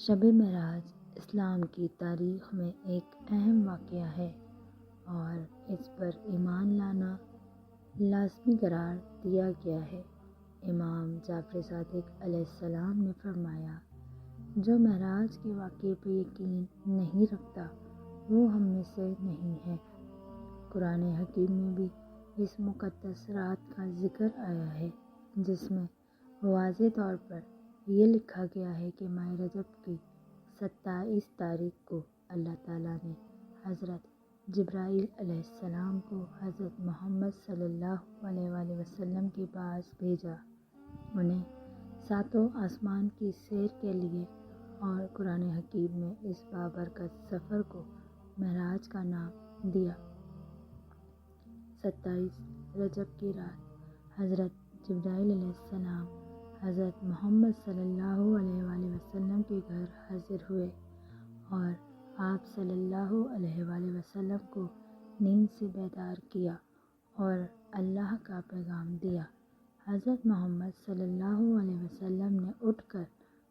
شب معراج اسلام کی تاریخ میں ایک اہم واقعہ ہے اور اس پر ایمان لانا لازمی قرار دیا گیا ہے۔ امام جعفر صادق علیہ السلام نے فرمایا، جو معراج کے واقعے پہ یقین نہیں رکھتا وہ ہم میں سے نہیں ہے۔ قرآن حکیم میں بھی اس مقدس رات کا ذکر آیا ہے، جس میں واضح طور پر یہ لکھا گیا ہے کہ ماہ رجب کی 27 تاریخ کو اللہ تعالیٰ نے حضرت جبرائیل علیہ السلام کو حضرت محمد صلی اللہ علیہ وآلہ وسلم کے پاس بھیجا، انہیں ساتوں آسمان کی سیر کے لیے، اور قرآن حکیم میں اس بابرکت سفر کو معراج کا نام دیا۔ 27 رجب کی رات حضرت جبرائیل علیہ السلام حضرت محمد صلی اللہ علیہ وآلہ وسلم کے گھر حاضر ہوئے اور آپ صلی اللہ علیہ وآلہ وسلم کو نیند سے بیدار کیا اور اللہ کا پیغام دیا۔ حضرت محمد صلی اللہ علیہ وسلم نے اٹھ کر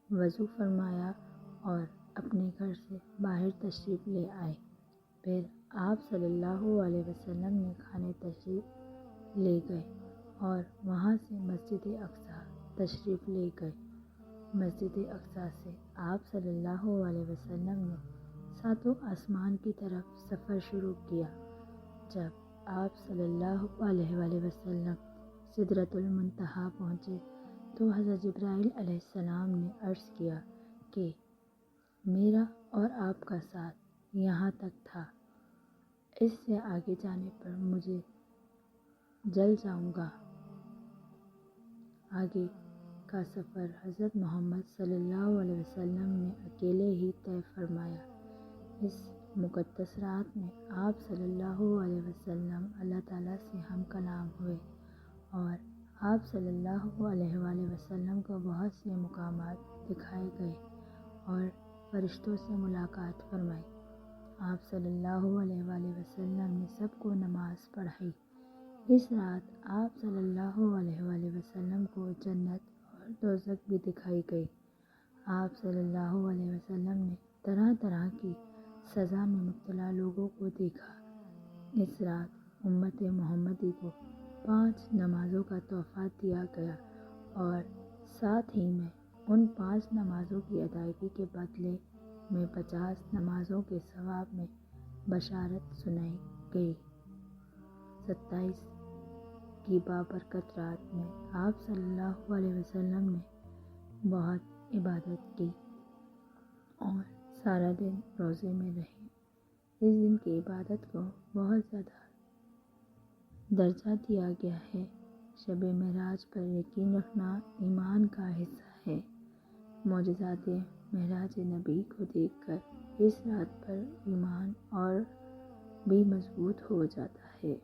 وضو فرمایا اور اپنے گھر سے باہر تشریف لے آئے۔ پھر آپ صلی اللہ علیہ وسلم نے کھانے تشریف لے گئے اور وہاں سے مسجد اقصیٰ تشریف لے گئے۔ مسجد اقصیٰ سے آپ صلی اللہ علیہ وسلم نے ساتوں آسمان کی طرف سفر شروع کیا۔ جب آپ صلی اللہ علیہ وآلہ وسلم سدرۃ المنتہا پہنچے تو حضرت جبرائیل علیہ السلام نے عرض کیا کہ میرا اور آپ کا ساتھ یہاں تک تھا، اس سے آگے جانے پر مجھے جل جاؤں گا۔ آگے کا سفر حضرت محمد صلی اللہ علیہ وسلم نے اکیلے ہی طے فرمایا۔ اس مقدس رات میں آپ صلی اللہ علیہ وسلم اللہ تعالیٰ سے ہم کلام ہوئے اور آپ صلی اللہ علیہ وآلہ وسلم کو بہت سے مقامات دکھائے گئے اور فرشتوں سے ملاقات فرمائی۔ آپ صلی اللہ علیہ وآلہ وسلم نے سب کو نماز پڑھائی۔ اس رات آپ صلی اللہ علیہ وآلہ وسلم کو جنت اور دوزخ بھی دکھائی گئی۔ آپ صلی اللہ علیہ وسلم نے طرح طرح کی سزا میں مبتلا لوگوں کو دیکھا۔ اس رات امت محمدی کو 5 نمازوں کا تحفہ دیا گیا اور ساتھ ہی میں ان 5 نمازوں کی ادائیگی کے بدلے میں 50 نمازوں کے ثواب میں بشارت سنائی گئی۔ 27 کی بابرکت رات میں آپ صلی اللہ علیہ وسلم نے بہت عبادت کی اور سارا دن روزے میں رہے۔ اس دن کی عبادت کو بہت زیادہ درجہ دیا گیا ہے۔ شب معراج پر یقین رکھنا ایمان کا حصہ ہے۔ معجزات معراج نبی کو دیکھ کر اس رات پر ایمان اور بھی مضبوط ہو جاتا ہے۔